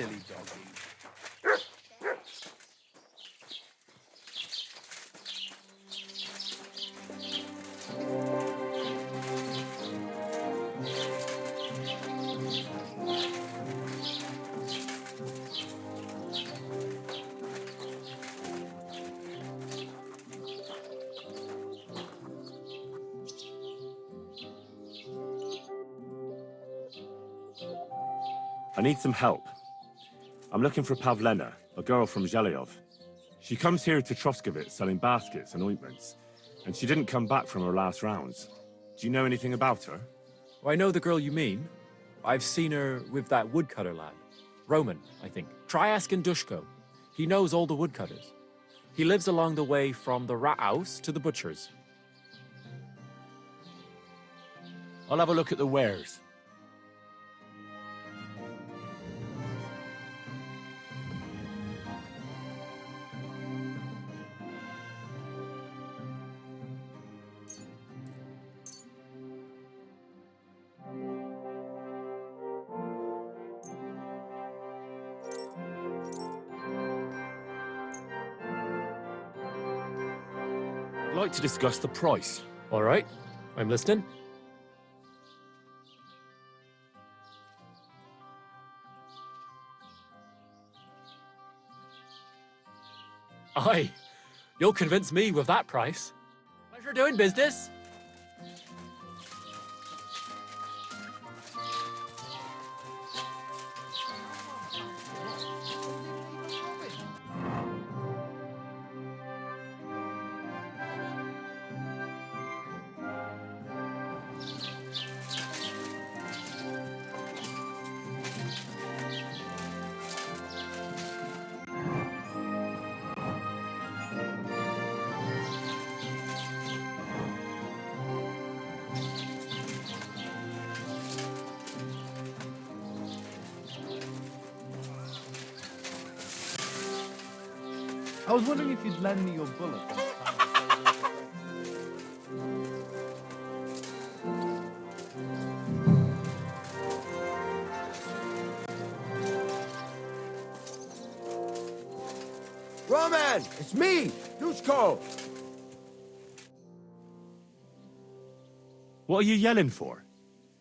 silly doggy. I need some help. I'm looking for Pavlena, a girl from Zhelyov. She comes here to Troskovitz selling baskets and ointments, and she didn't come back from her last rounds. Do you know anything about her? I know the girl you mean. I've seen her with that woodcutter lad. Roman, I think. Try asking Dushko. He knows all the woodcutters. He lives along the way from the rat house to the butcher's. I'll have a look at the wares. I'd like to discuss the price. All right, I'm listening. Aye, you'll convince me with that price. Pleasure doing business. I was wondering if you'd lend me your bullet. Roman, it's me, Dushko. What are you yelling for?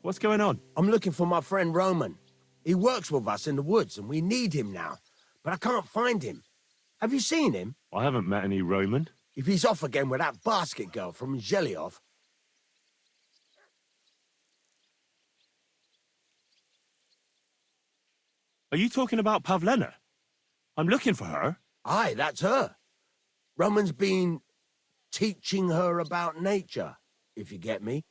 What's going on? I'm looking for my friend Roman. He works with us in the woods, and we need him now. But I can't find him. Have you seen him? I haven't met any Roman. If he's off again with that basket girl from Zhelyov. Are you talking about Pavlena? I'm looking for her. Aye, that's her. Roman's been teaching her about nature, if you get me.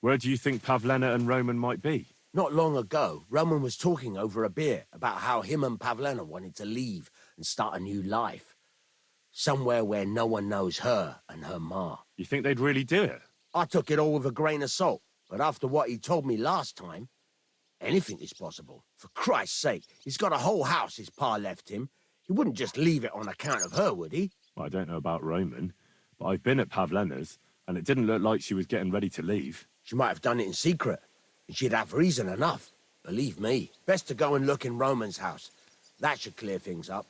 Where do you think Pavlena and Roman might be? Not long ago, Roman was talking over a beer about how him and Pavlena wanted to leave and start a new life. Somewhere where no one knows her and her ma. You think they'd really do it? I took it all with a grain of salt, but after what he told me last time, anything is possible. For Christ's sake, he's got a whole house his pa left him. He wouldn't just leave it on account of her, would he? Well, I don't know about Roman, but I've been at Pavlena's, and it didn't look like she was getting ready to leave. She might have done it in secret, and she'd have reason enough. Believe me. Best to go and look in Roman's house. That should clear things up.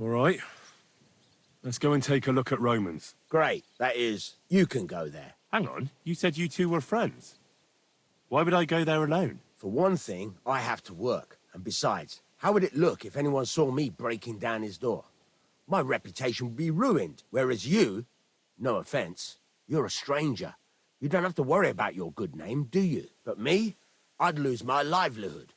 All right. Let's go and take a look at Roman's. Great. That is, you can go there. Hang on, you said you two were friends. Why would I go there alone? For one thing, I have to work. And besides, how would it look if anyone saw me breaking down his door? My reputation would be ruined, whereas you, no offense, you're a stranger. You don't have to worry about your good name, do you? But me, I'd lose my livelihood.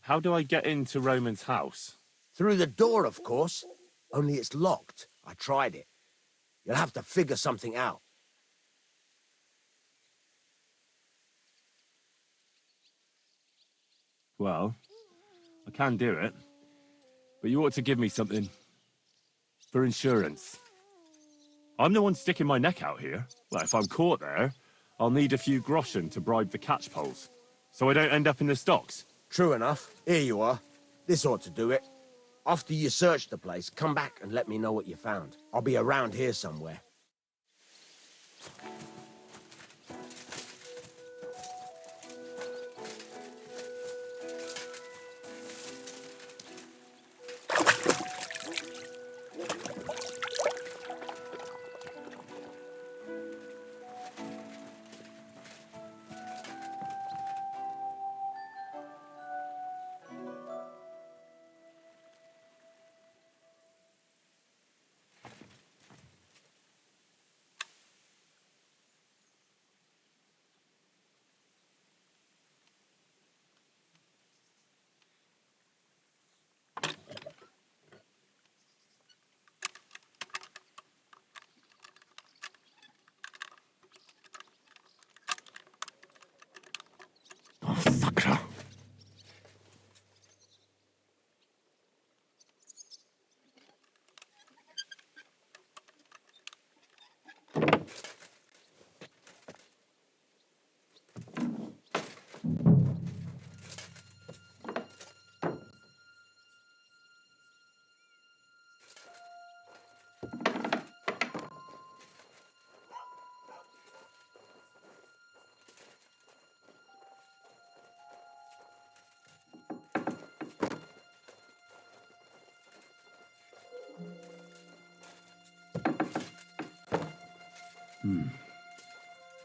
How do I get into Roman's house? Through the door, of course. Only it's locked. I tried it. You'll have to figure something out. Well, I can do it. But you ought to give me something for insurance. I'm the one sticking my neck out here. Well, if I'm caught there, I'll need a few groschen to bribe the catchpoles, so I don't end up in the stocks. True enough. Here you are. This ought to do it. After you search the place, come back and let me know what you found. I'll be around here somewhere.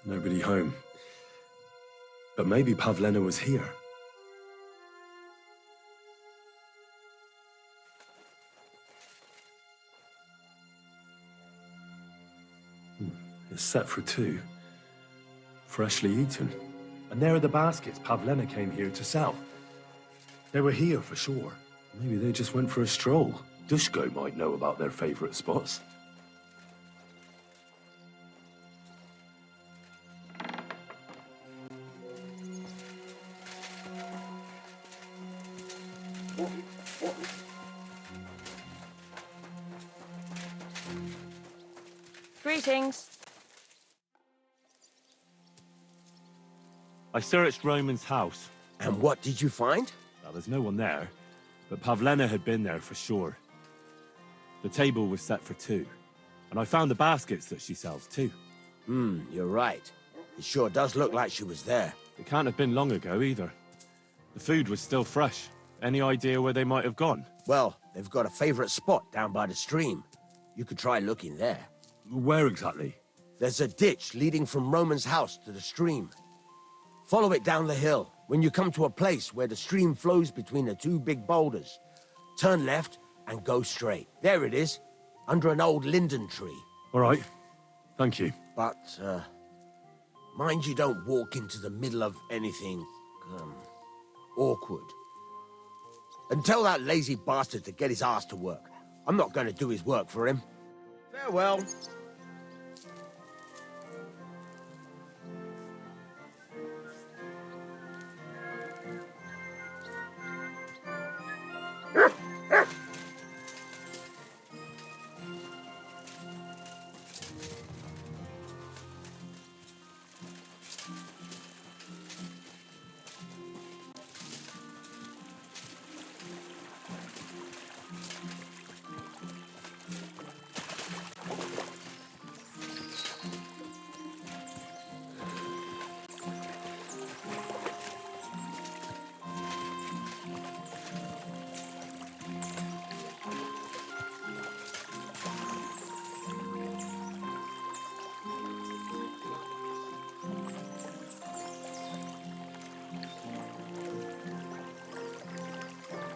Nobody home. But maybe Pavlena was here. It's set for 2. Freshly eaten. And there are the baskets Pavlena came here to sell. They were here for sure. Maybe they just went for a stroll. Dushko might know about their favorite spots. Greetings. I searched Roman's house. And what did you find? Well, there's no one there, but Pavlena had been there for sure. The table was set for 2, and I found the baskets that she sells too. You're right. It sure does look like she was there. It can't have been long ago either. The food was still fresh. Any idea where they might have gone? Well, they've got a favorite spot down by the stream. You could try looking there. Where exactly? There's a ditch leading from Roman's house to the stream. Follow it down the hill. When you come to a place where the stream flows between the 2 big boulders, turn left and go straight. There it is, under an old linden tree. All right. Thank you. But, mind you don't walk into the middle of anything, awkward. And tell that lazy bastard to get his ass to work. I'm not going to do his work for him. Farewell.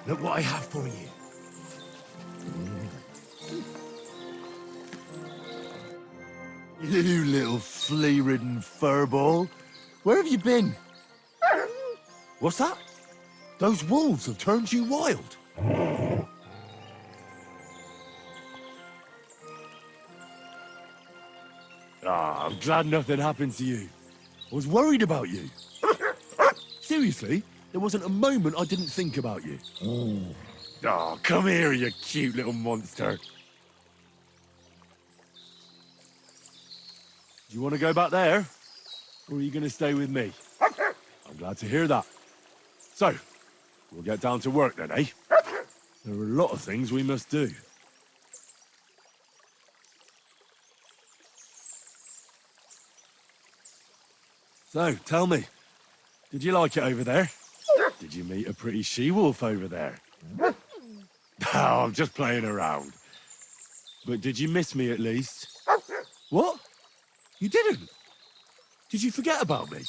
Look what I have for you. You little flea-ridden furball. Where have you been? What's that? Those wolves have turned you wild. I'm glad nothing happened to you. I was worried about you. Seriously, there wasn't a moment I didn't think about you. Oh, come here, you cute little monster. Do you want to go back there? Or are you going to stay with me? I'm glad to hear that. So, we'll get down to work then, eh? There are a lot of things we must do. So, tell me, did you like it over there? Did you meet a pretty she-wolf over there? Oh, I'm just playing around. But did you miss me at least? What? You didn't? Did you forget about me?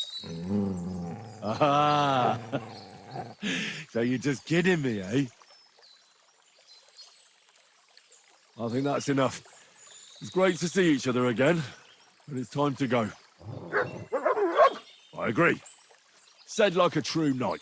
Ah! So you're just kidding me, eh? I think that's enough. It's great to see each other again, but it's time to go. I agree. Said like a true knight.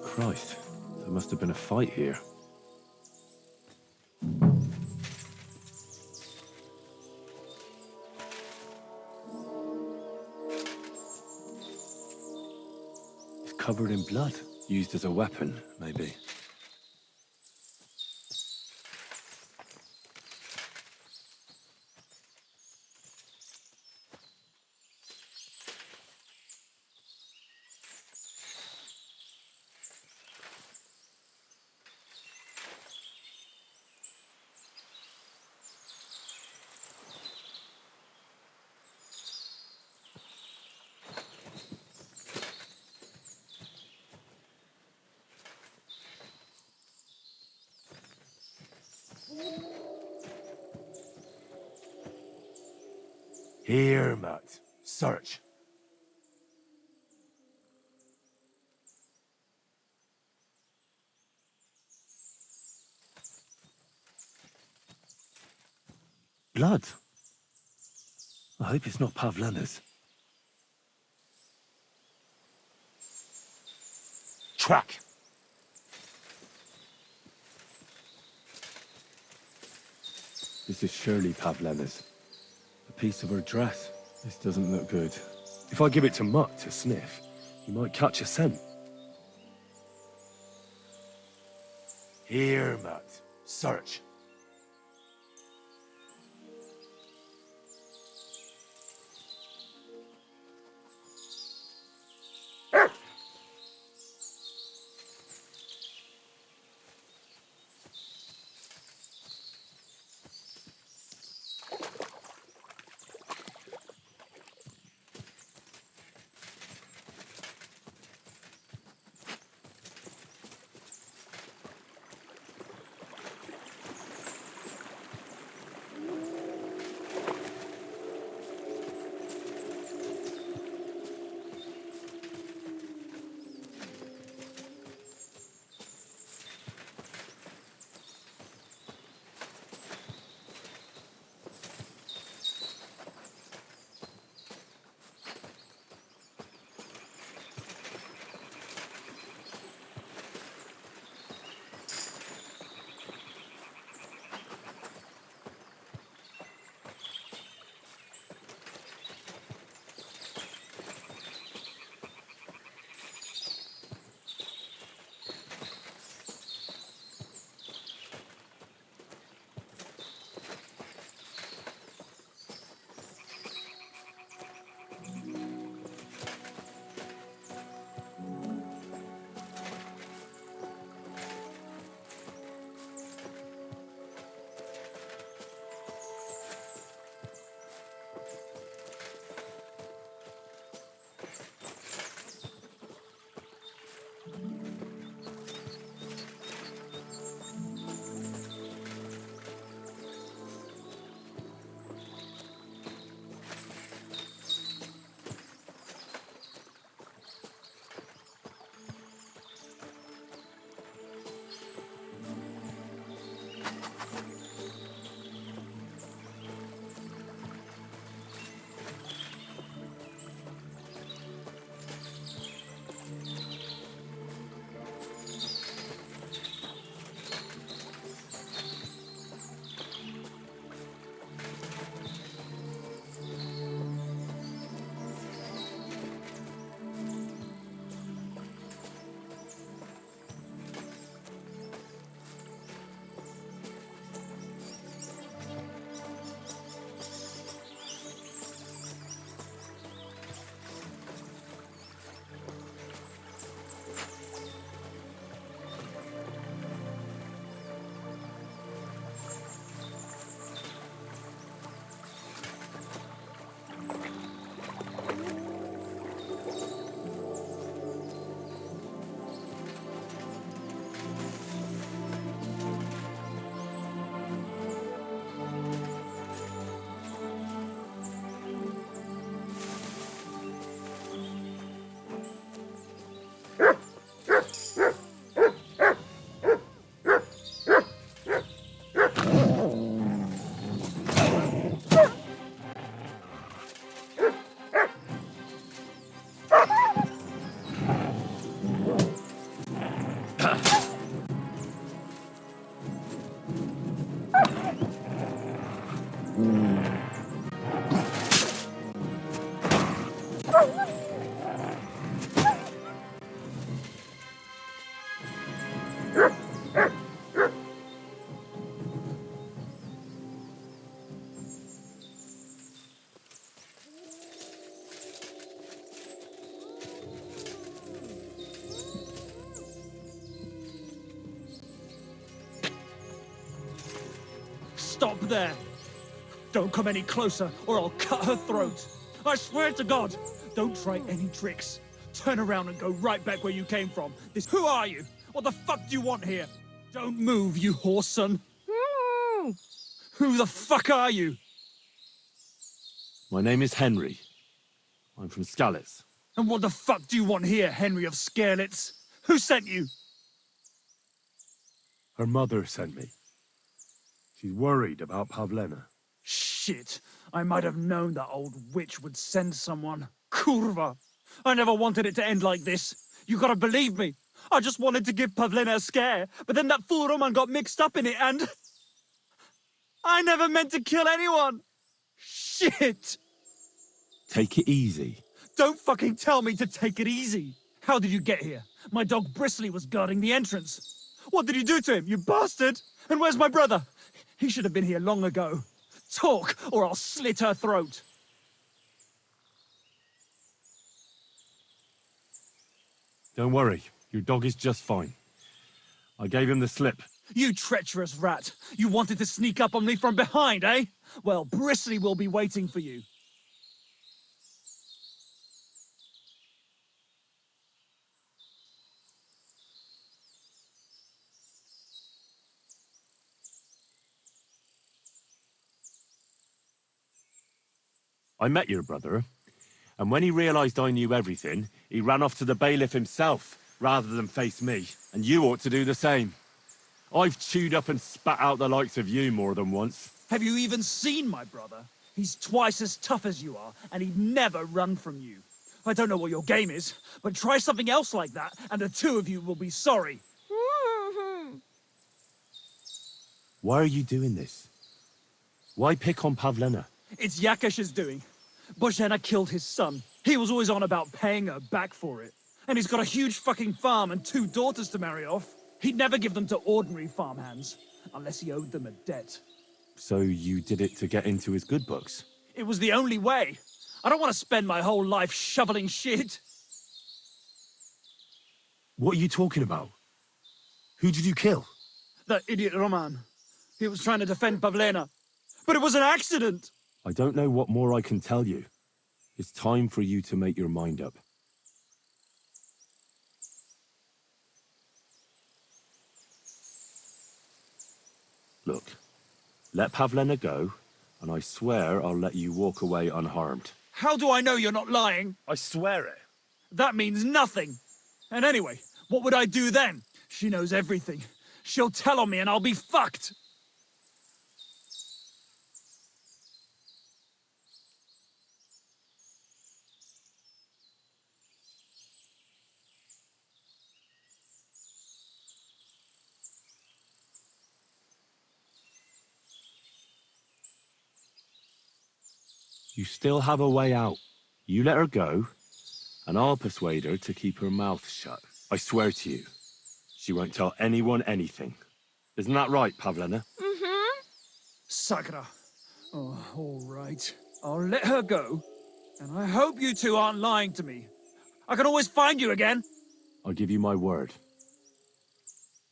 Christ, there must have been a fight here. It's covered in blood. Used as a weapon, maybe. Here, Matt. Search. Blood. I hope it's not Pavlena's. Track. This is surely Pavlena's. A piece of her dress. This doesn't look good. If I give it to Mutt to sniff, he might catch a scent. Here, Mutt. Search. there! Don't come any closer, or I'll cut her throat. I swear to God, don't try any tricks. Turn around and go right back where you came from. Who are you? What the fuck do you want here? Don't move, you horse son. Who the fuck are you? My name is Henry. I'm from Skalitz. And what the fuck do you want here, Henry of Skalitz? Who sent you? Her mother sent me. She's worried about Pavlena. Shit, I might have known that old witch would send someone. Kurva! I never wanted it to end like this. You gotta believe me. I just wanted to give Pavlena a scare, but then that fool Roman got mixed up in it and... I never meant to kill anyone! Shit! Take it easy. Don't fucking tell me to take it easy! How did you get here? My dog Bristly was guarding the entrance. What did you do to him, you bastard? And where's my brother? He should have been here long ago. Talk, or I'll slit her throat. Don't worry, your dog is just fine. I gave him the slip. You treacherous rat! You wanted to sneak up on me from behind, eh? Well, Bristly will be waiting for you. I met your brother, and when he realized I knew everything, he ran off to the bailiff himself, rather than face me, and you ought to do the same. I've chewed up and spat out the likes of you more than once. Have you even seen my brother? He's twice as tough as you are, and he'd never run from you. I don't know what your game is, but try something else like that, and the two of you will be sorry. Why are you doing this? Why pick on Pavlena? It's Yakash's doing. Božena killed his son. He was always on about paying her back for it. And he's got a huge fucking farm and 2 daughters to marry off. He'd never give them to ordinary farmhands, unless he owed them a debt. So you did it to get into his good books? It was the only way. I don't want to spend my whole life shoveling shit. What are you talking about? Who did you kill? That idiot Roman. He was trying to defend Pavlena. But it was an accident! I don't know what more I can tell you. It's time for you to make your mind up. Look, let Pavlena go, and I swear I'll let you walk away unharmed. How do I know you're not lying? I swear it. That means nothing. And anyway, what would I do then? She knows everything. She'll tell on me and I'll be fucked. You still have a way out. You let her go, and I'll persuade her to keep her mouth shut. I swear to you, she won't tell anyone anything. Isn't that right, Pavlena? Mm-hmm. Sakra. Oh, all right. I'll let her go. And I hope you two aren't lying to me. I can always find you again. I'll give you my word.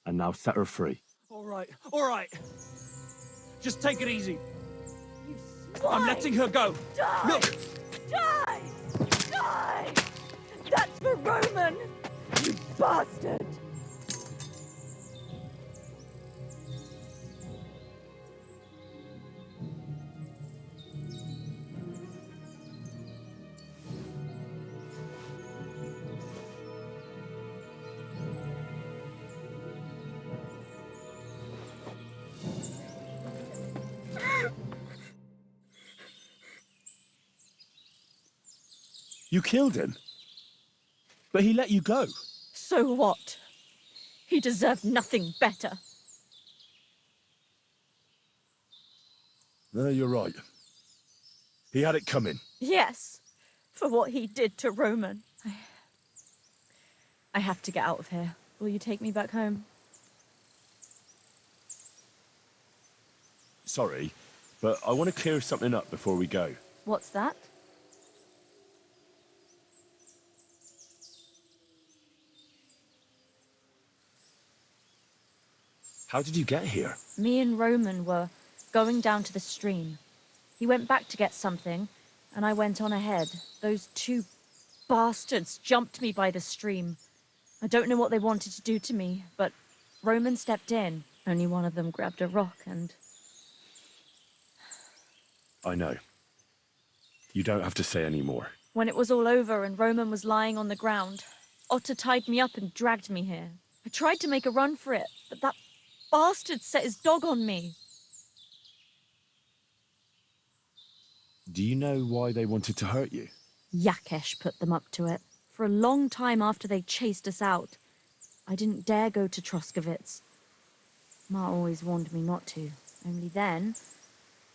And now set her free. All right, all right. Just take it easy. You I'm swine! letting her go. Die! Look! Die! Die! That's for Roman! You bastard! You killed him? But he let you go. So what? He deserved nothing better. No, you're right. He had it coming. Yes, for what he did to Roman. I have to get out of here. Will you take me back home? Sorry, but I want to clear something up before we go. What's that? How did you get here? Me and Roman were going down to the stream. He went back to get something, and I went on ahead. Those two bastards jumped me by the stream. I don't know what they wanted to do to me, but Roman stepped in. Only one of them grabbed a rock and... I know. You don't have to say any more. When it was all over and Roman was lying on the ground, Otter tied me up and dragged me here. I tried to make a run for it, but that bastard set his dog on me. Do you know why they wanted to hurt you? Yakesh put them up to it. For a long time after they chased us out, I didn't dare go to Troskovitz. Ma always warned me not to. Only then,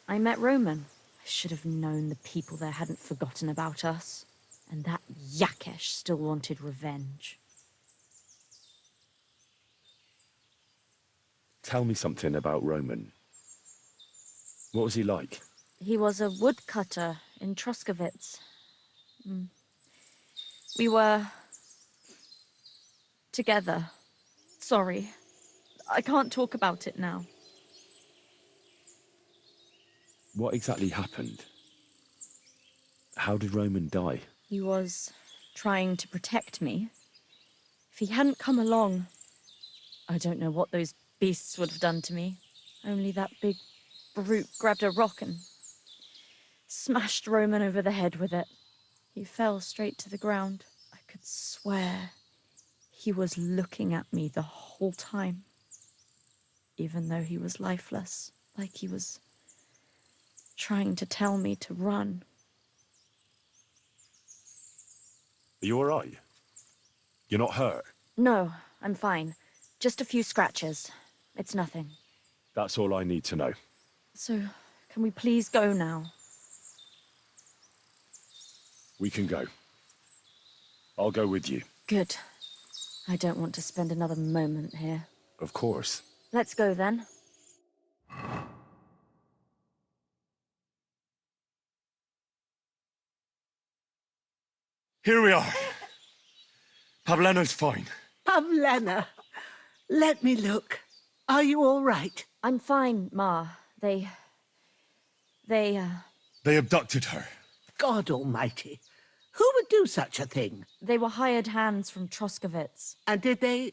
I met Roman. I should have known the people there hadn't forgotten about us. And that Yakesh still wanted revenge. Tell me something about Roman. What was he like? He was a woodcutter in Troskovitz. We were... together. Sorry. I can't talk about it now. What exactly happened? How did Roman die? He was trying to protect me. If he hadn't come along, I don't know what those beasts would have done to me. Only that big brute grabbed a rock and smashed Roman over the head with it. He fell straight to the ground. I could swear he was looking at me the whole time, even though he was lifeless, like he was trying to tell me to run. Are you all right? You're not hurt? No, I'm fine. Just a few scratches. It's nothing. That's all I need to know. So, can we please go now? We can go. I'll go with you. Good. I don't want to spend another moment here. Of course. Let's go then. Here we are. Pavlena's fine. Pavlena, let me look. Are you all right? I'm fine, Ma. They They abducted her. God almighty. Who would do such a thing? they were hired hands from Troskovitz. And did they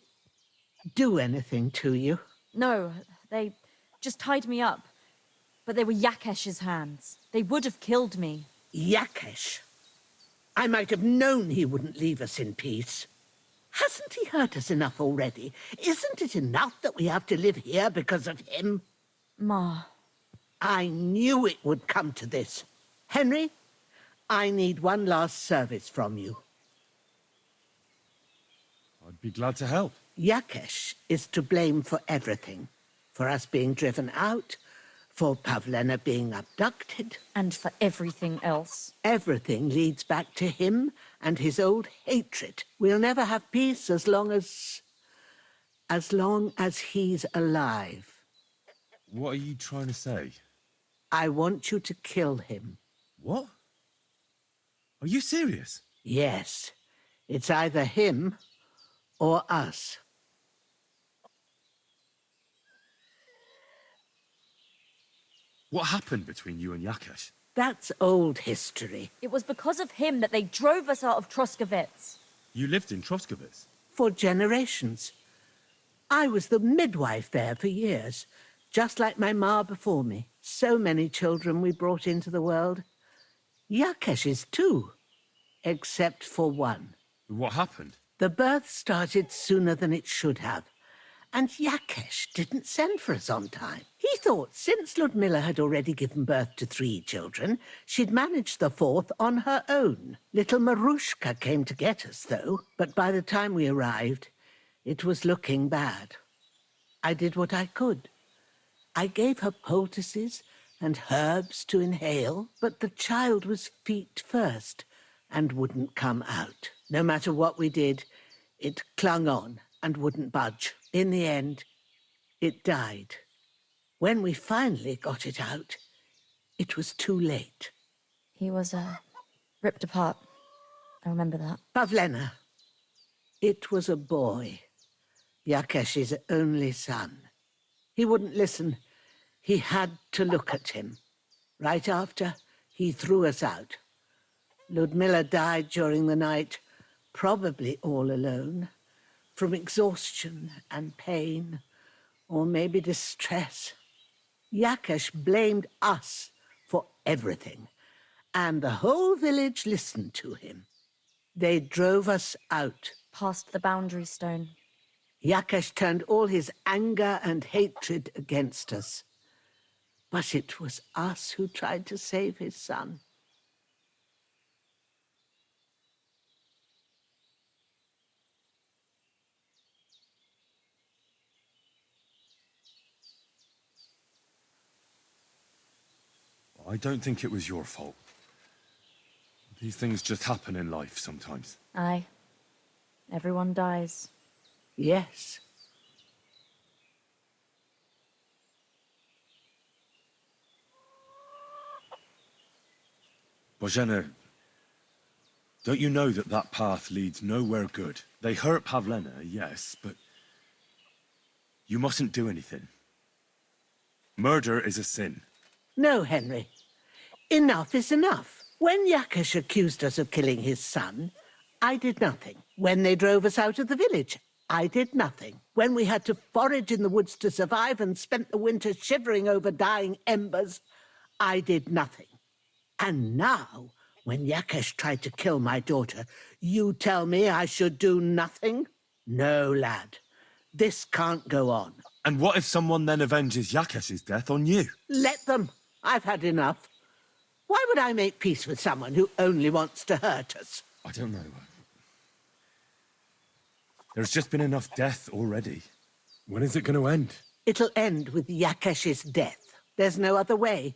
do anything to you? No, they just tied me up. But they were Yakesh's hands. They would have killed me. Yakesh. I might have known he wouldn't leave us in peace. Hasn't he hurt us enough already? Isn't it enough that we have to live here because of him? Ma. I knew it would come to this. Henry, I need one last service from you. I'd be glad to help. Yakesh is to blame for everything. For us being driven out, for Pavlena being abducted. And for everything else. Everything leads back to him and his old hatred. We'll never have peace as long as he's alive. What are you trying to say? I want you to kill him. What? Are you serious? Yes. It's either him or us. What happened between you and Yakesh? That's old history. It was because of him that they drove us out of Troskovitz. You lived in Troskovitz. For generations. I was the midwife there for years, just like my ma before me. So many children we brought into the world. Yakesh's too, except for one. What happened? The birth started sooner than it should have, and Yakesh didn't send for us on time. He thought since Ludmilla had already given birth to 3 children, she'd managed the 4th on her own. Little Marushka came to get us, though, but by the time we arrived, it was looking bad. I did what I could. I gave her poultices and herbs to inhale, but the child was feet first and wouldn't come out. No matter what we did, it clung on and wouldn't budge. In the end, it died. When we finally got it out, it was too late. He was, ripped apart. I remember that. Pavlena, it was a boy. Yakesh's only son. He wouldn't listen. He had to look at him. Right after, he threw us out. Ludmilla died during the night, probably all alone, from exhaustion and pain, or maybe distress. Yakesh blamed us for everything, and the whole village listened to him. They drove us out. Past the boundary stone. Yakesh turned all his anger and hatred against us. But it was us who tried to save his son. I don't think it was your fault. These things just happen in life sometimes. Aye. Everyone dies. Yes. Bożena, don't you know that that path leads nowhere good? They hurt Pavlena, yes, but you mustn't do anything. Murder is a sin. No, Henry. Enough is enough. When Yakesh accused us of killing his son, I did nothing. When they drove us out of the village, I did nothing. When we had to forage in the woods to survive and spent the winter shivering over dying embers, I did nothing. And now, when Yakesh tried to kill my daughter, you tell me I should do nothing? No, lad. This can't go on. And what if someone then avenges Yakesh's death on you? Let them. I've had enough. Why would I make peace with someone who only wants to hurt us? I don't know. There's just been enough death already. When is it going to end? It'll end with Yakesh's death. There's no other way.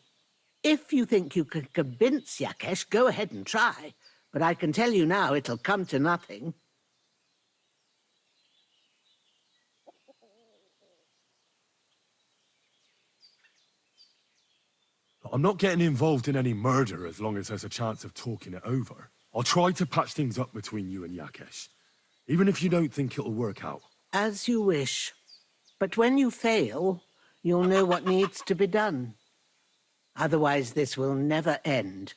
If you think you can convince Yakesh, go ahead and try. But I can tell you now, it'll come to nothing. I'm not getting involved in any murder as long as there's a chance of talking it over. I'll try to patch things up between you and Yakesh, even if you don't think it'll work out. As you wish. But when you fail, you'll know what needs to be done. Otherwise, this will never end.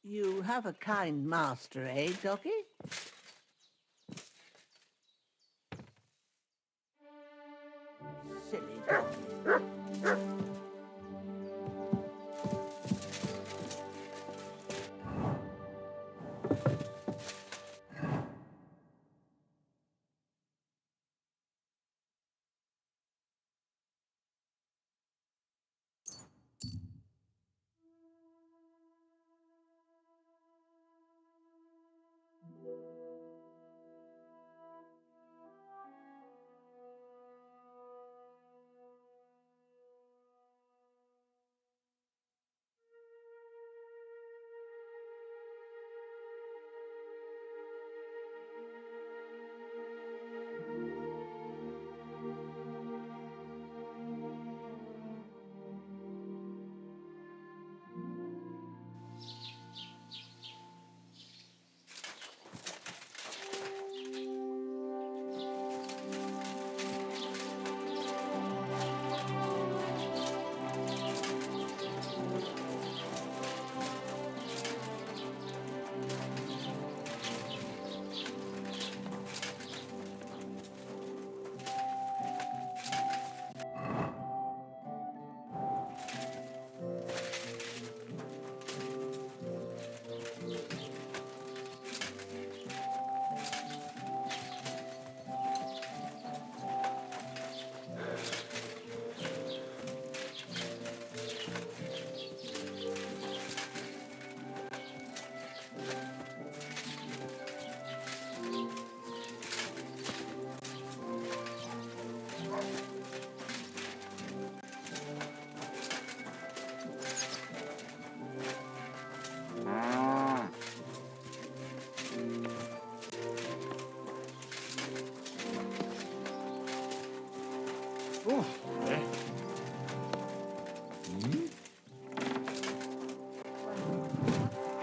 You have a kind master, eh, Doggy? Silly doggy.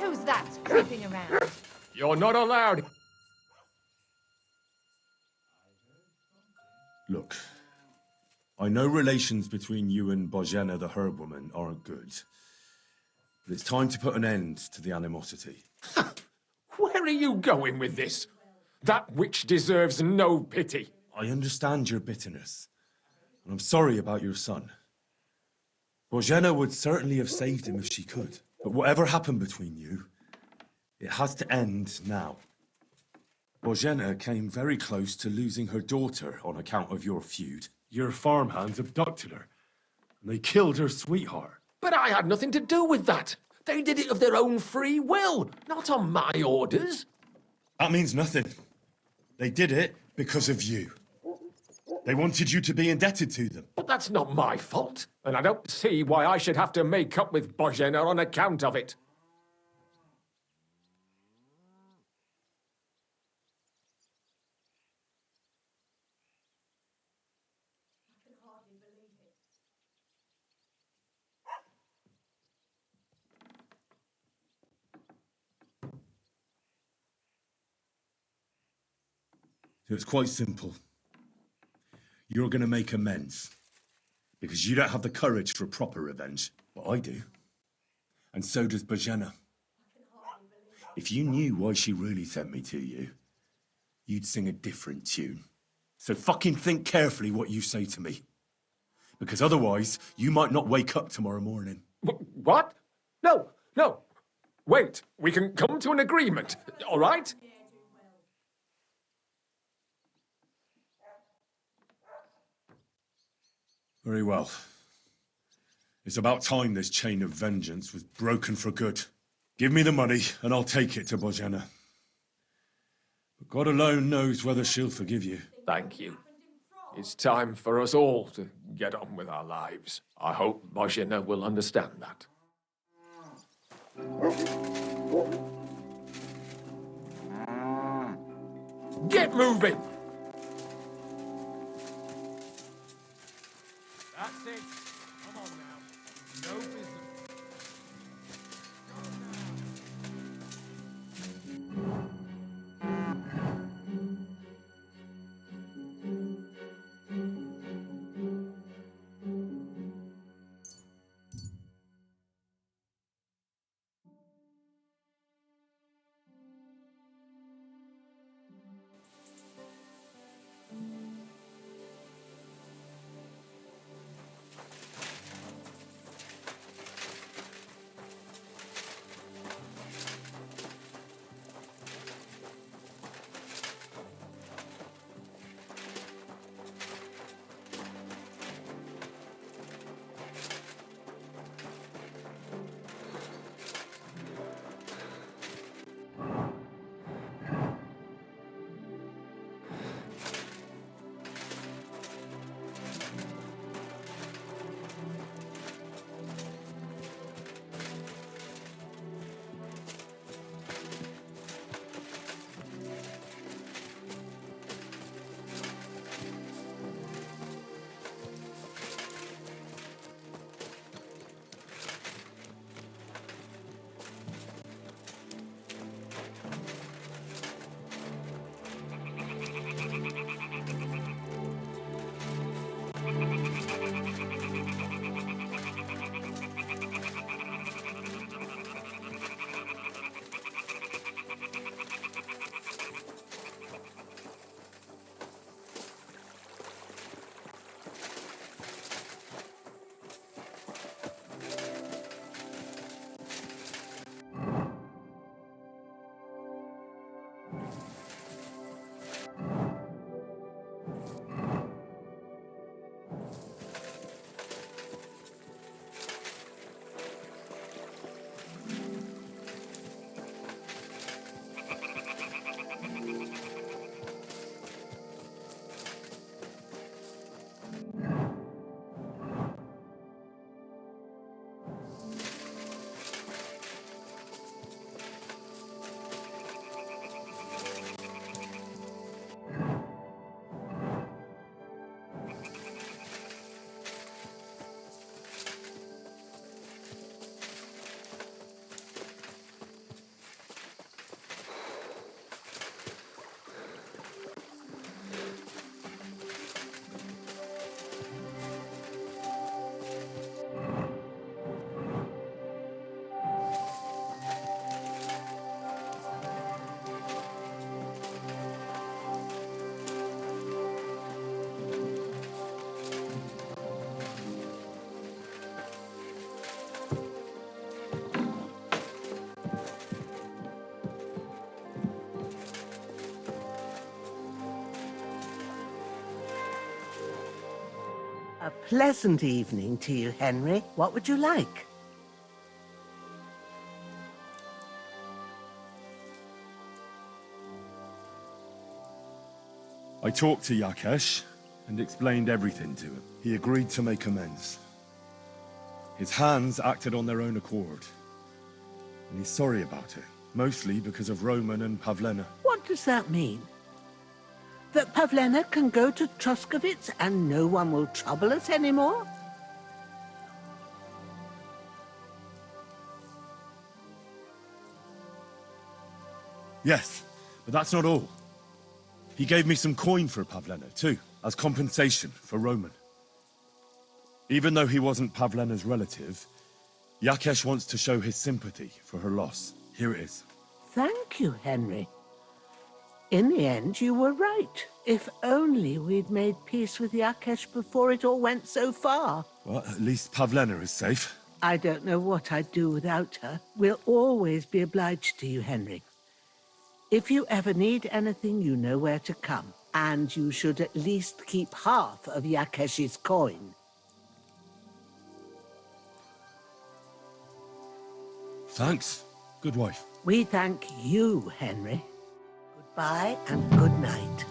Who's that creeping around? You're not allowed. Look, I know relations between you and Bozhena the herb woman aren't good. But it's time to put an end to the animosity. Where are you going with this? That witch deserves no pity. I understand your bitterness, and I'm sorry about your son. Bozhena would certainly have saved him if she could. But whatever happened between you, it has to end now. Bozhena came very close to losing her daughter on account of your feud. Your farmhands abducted her, and they killed her sweetheart. But I had nothing to do with that. They did it of their own free will, not on my orders. That means nothing. They did it because of you. They wanted you to be indebted to them. But that's not my fault, and I don't see why I should have to make up with Bozhena on account of it. It's quite simple. You're going to make amends. Because you don't have the courage for proper revenge. But I do. And so does Bozhena. If you knew why she really sent me to you, you'd sing a different tune. So fucking think carefully what you say to me. Because otherwise, you might not wake up tomorrow morning. What? No, no. Wait, we can come to an agreement, all right? Very well. It's about time this chain of vengeance was broken for good. Give me the money, and I'll take it to Bożena. But God alone knows whether she'll forgive you. Thank you. It's time for us all to get on with our lives. I hope Bożena will understand that. Get moving! That's it. Come on now. No business. A pleasant evening to you, Henry. What would you like? I talked to Yakesh and explained everything to him. He agreed to make amends. His hands acted on their own accord. And he's sorry about it, mostly because of Roman and Pavlena. What does that mean? That Pavlena can go to Truskovitz and no one will trouble us anymore? Yes, but that's not all. He gave me some coin for Pavlena, too, as compensation for Roman. Even though he wasn't Pavlena's relative, Yakesh wants to show his sympathy for her loss. Here it is. Thank you, Henry. In the end, you were right. If only we'd made peace with Yakesh before it all went so far. Well, at least Pavlena is safe. I don't know what I'd do without her. We'll always be obliged to you, Henry. If you ever need anything, you know where to come. And you should at least keep half of Yakesh's coin. Thanks. Good wife. We thank you, Henry. Goodbye and good night.